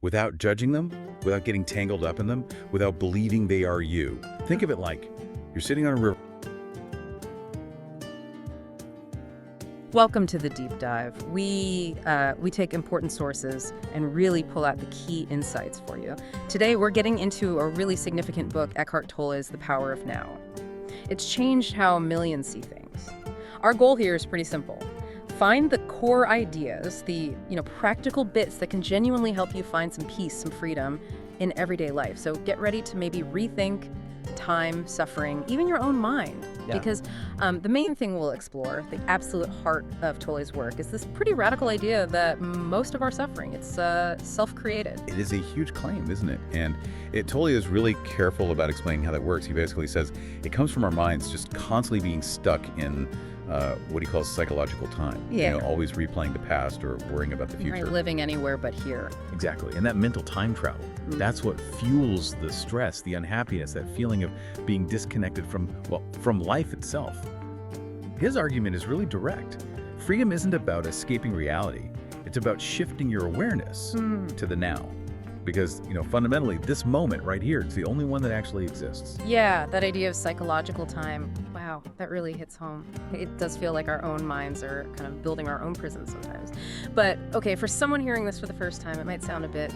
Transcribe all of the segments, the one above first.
without judging them, without getting tangled up in them, without believing they are you. Think of it like you're sitting on a river. Welcome to the deep dive. We take important sources and really pull out the key insights for you. Today, we're getting into a really significant book, Eckhart Tolle's The Power of Now. It's changed how millions see things. Our goal here is pretty simple. Find the core ideas, the practical bits that can genuinely help you find some peace, some freedom in everyday life. So get ready to maybe rethink time, suffering, even your own mind. Yeah. Because the main thing we'll explore, the absolute heart of Tolle's work, is this pretty radical idea that most of our suffering, it's self-created. It is a huge claim, isn't it? And Tolle is really careful about explaining how that works. He basically says it comes from our minds just constantly being stuck in what he calls psychological time. Yeah. Always replaying the past or worrying about the future. Right, living anywhere but here. Exactly. And that mental time travel, that's what fuels the stress, the unhappiness, that feeling of being disconnected from life itself. His argument is really direct. Freedom isn't about escaping reality. It's about shifting your awareness to the now. Because, fundamentally, this moment right here is the only one that actually exists. Yeah, that idea of psychological time, wow, that really hits home. It does feel like our own minds are kind of building our own prisons sometimes. But, okay, for someone hearing this for the first time, it might sound a bit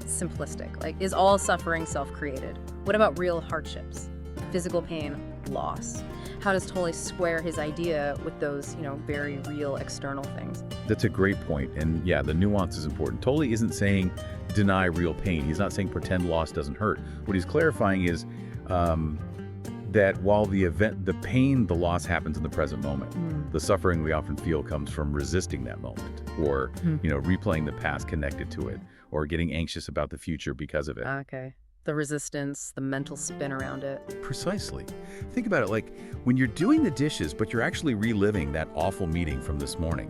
simplistic. Like, is all suffering self-created? What about real hardships? Physical pain, loss? How does Tolle square his idea with those, very real external things? That's a great point. And yeah, the nuance is important. Tolle isn't saying deny real pain. He's not saying pretend loss doesn't hurt. What he's clarifying is that while the pain, the loss happens in the present moment, the suffering we often feel comes from resisting that moment or, replaying the past connected to it or getting anxious about the future because of it. Okay. The resistance, the mental spin around it. Precisely. Think about it like when you're doing the dishes, but you're actually reliving that awful meeting from this morning.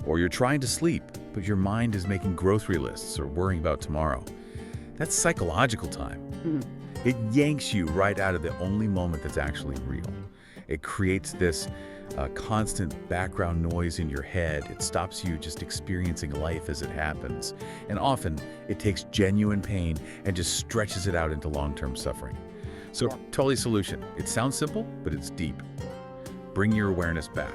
Or you're trying to sleep, but your mind is making grocery lists or worrying about tomorrow. That's psychological time. It yanks you right out of the only moment that's actually real. It creates this constant background noise in your head. It stops you just experiencing life as it happens. And often, it takes genuine pain and just stretches it out into long-term suffering. So, Tolle's solution, it sounds simple, but it's deep. Bring your awareness back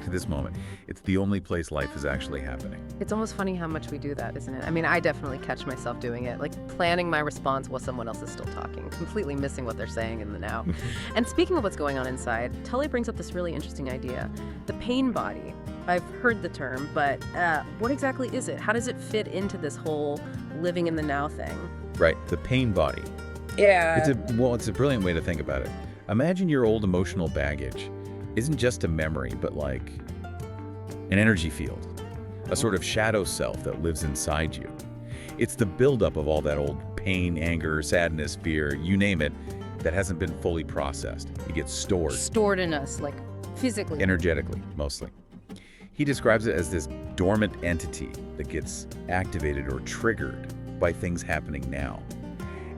to this moment. It's the only place life is actually happening. It's almost funny how much we do that, isn't it? I mean, I definitely catch myself doing it, like planning my response while someone else is still talking, completely missing what they're saying in the now. And speaking of what's going on inside, Tolle brings up this really interesting idea, the pain body. I've heard the term, but what exactly is it? How does it fit into this whole living in the now thing? Right, the pain body. Yeah. It's a brilliant way to think about it. Imagine your old emotional baggage isn't just a memory, but like an energy field, a sort of shadow self that lives inside you. It's the buildup of all that old pain, anger, sadness, fear, you name it, that hasn't been fully processed. It gets stored. Stored in us, like physically. Energetically, mostly. He describes it as this dormant entity that gets activated or triggered by things happening now.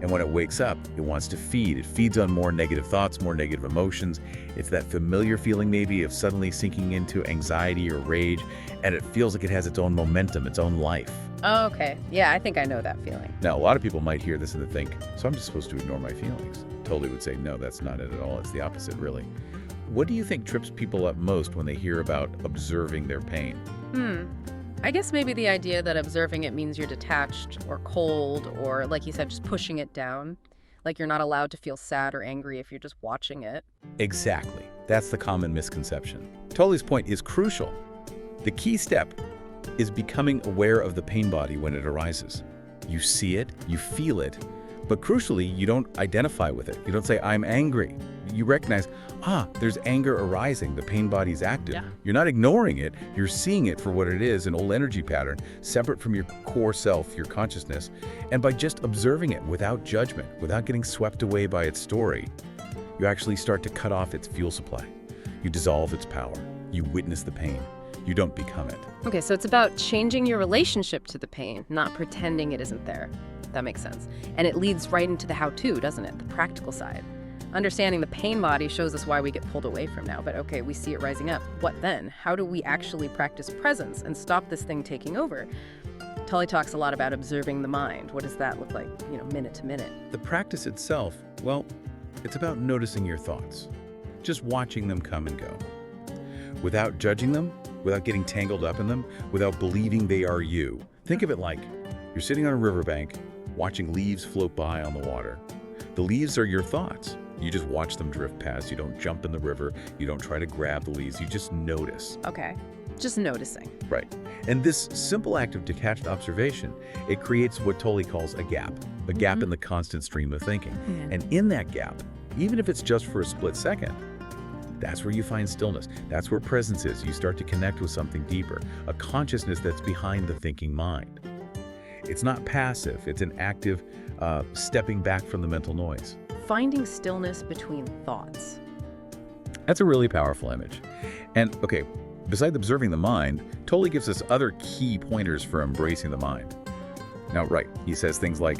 And when it wakes up, it wants to feed. It feeds on more negative thoughts, more negative emotions. It's that familiar feeling maybe of suddenly sinking into anxiety or rage, and it feels like it has its own momentum, its own life. Oh, okay. Yeah, I think I know that feeling. Now, a lot of people might hear this and think, so I'm just supposed to ignore my feelings. Tolle would say, no, that's not it at all. It's the opposite, really. What do you think trips people up most when they hear about observing their pain? I guess maybe the idea that observing it means you're detached or cold or, like you said, just pushing it down. Like you're not allowed to feel sad or angry if you're just watching it. Exactly. That's the common misconception. Tolle's point is crucial. The key step is becoming aware of the pain body when it arises. You see it, you feel it, but crucially, you don't identify with it. You don't say, I'm angry. You recognize, there's anger arising. The pain body's active. Yeah. You're not ignoring it. You're seeing it for what it is, an old energy pattern, separate from your core self, your consciousness. And by just observing it without judgment, without getting swept away by its story, you actually start to cut off its fuel supply. You dissolve its power. You witness the pain. You don't become it. Okay, so it's about changing your relationship to the pain, not pretending it isn't there. That makes sense. And it leads right into the how-to, doesn't it? The practical side. Understanding the pain body shows us why we get pulled away from now. But okay, we see it rising up. What then? How do we actually practice presence and stop this thing taking over? Tolle talks a lot about observing the mind. What does that look like, minute to minute? The practice itself, well, it's about noticing your thoughts, just watching them come and go. Without judging them, without getting tangled up in them, without believing they are you. Think of it like you're sitting on a riverbank, watching leaves float by on the water. The leaves are your thoughts. You just watch them drift past. You don't jump in the river. You don't try to grab the leaves. You just notice. Okay, just noticing. Right. And this simple act of detached observation, it creates what Tolle calls a gap in the constant stream of thinking. And in that gap, even if it's just for a split second, that's where you find stillness. That's where presence is. You start to connect with something deeper, a consciousness that's behind the thinking mind. It's not passive. It's an active stepping back from the mental noise. Finding stillness between thoughts. That's a really powerful image. And okay, besides observing the mind, Tolle gives us other key pointers for embracing the mind. Now, right, he says things like,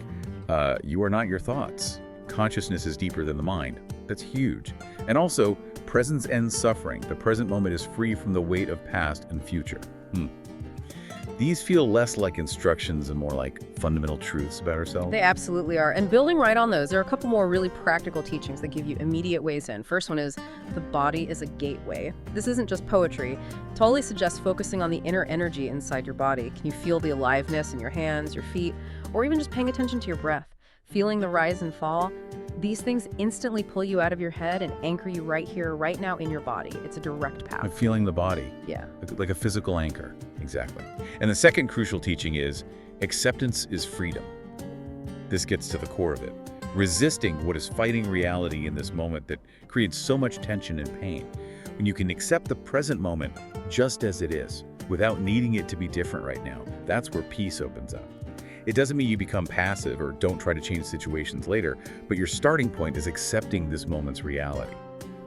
you are not your thoughts. Consciousness is deeper than the mind. That's huge. And also, presence ends suffering. The present moment is free from the weight of past and future. These feel less like instructions and more like fundamental truths about ourselves. They absolutely are. And building right on those, there are a couple more really practical teachings that give you immediate ways in. First one is the body is a gateway. This isn't just poetry. Tolle suggests focusing on the inner energy inside your body. Can you feel the aliveness in your hands, your feet, or even just paying attention to your breath? Feeling the rise and fall? These things instantly pull you out of your head and anchor you right here, right now in your body. It's a direct path. Like feeling the body. Yeah. Like a physical anchor. Exactly. And the second crucial teaching is acceptance is freedom. This gets to the core of it. Resisting what is fighting reality in this moment that creates so much tension and pain. When you can accept the present moment just as it is, without needing it to be different right now, that's where peace opens up. It doesn't mean you become passive or don't try to change situations later, but your starting point is accepting this moment's reality.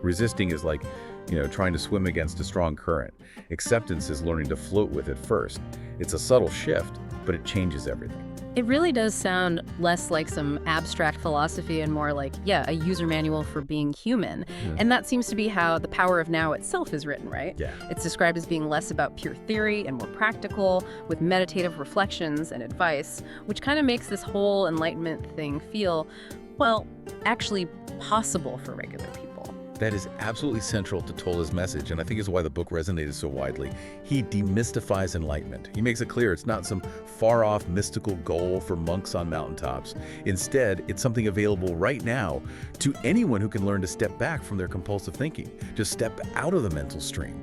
Resisting is like, trying to swim against a strong current. Acceptance is learning to float with it first. It's a subtle shift, but it changes everything. It really does sound less like some abstract philosophy and more like, a user manual for being human. And that seems to be how The Power of Now itself is written, right? Yeah. It's described as being less about pure theory and more practical, with meditative reflections and advice, which kind of makes this whole enlightenment thing feel, actually possible for regular people. That is absolutely central to Tolle's message, and I think is why the book resonated so widely. He demystifies enlightenment. He makes it clear it's not some far-off mystical goal for monks on mountaintops. Instead, it's something available right now to anyone who can learn to step back from their compulsive thinking, just step out of the mental stream.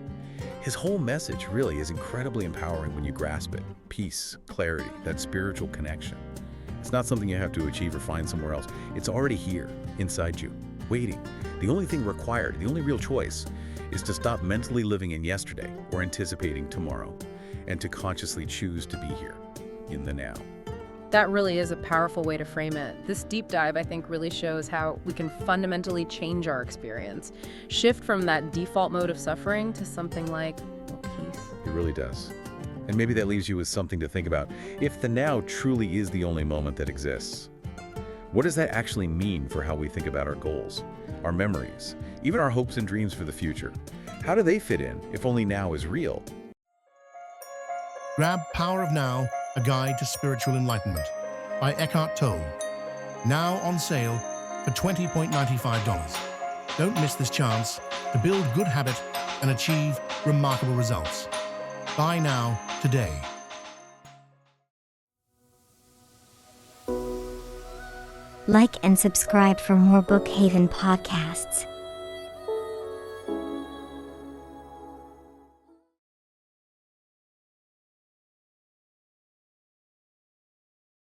His whole message really is incredibly empowering when you grasp it. Peace, clarity, that spiritual connection. It's not something you have to achieve or find somewhere else. It's already here, inside you, waiting. The only thing required, the only real choice, is to stop mentally living in yesterday or anticipating tomorrow, and to consciously choose to be here, in the now. That really is a powerful way to frame it. This deep dive, I think, really shows how we can fundamentally change our experience. Shift from that default mode of suffering to something like peace. It really does. And maybe that leaves you with something to think about. If the now truly is the only moment that exists, what does that actually mean for how we think about our goals, our memories, even our hopes and dreams for the future? How do they fit in if only now is real? Grab Power of Now, A Guide to Spiritual Enlightenment by Eckhart Tolle. Now on sale for $20.95. Don't miss this chance to build good habit and achieve remarkable results. Buy now, today. Like and subscribe for more Bookhaven podcasts.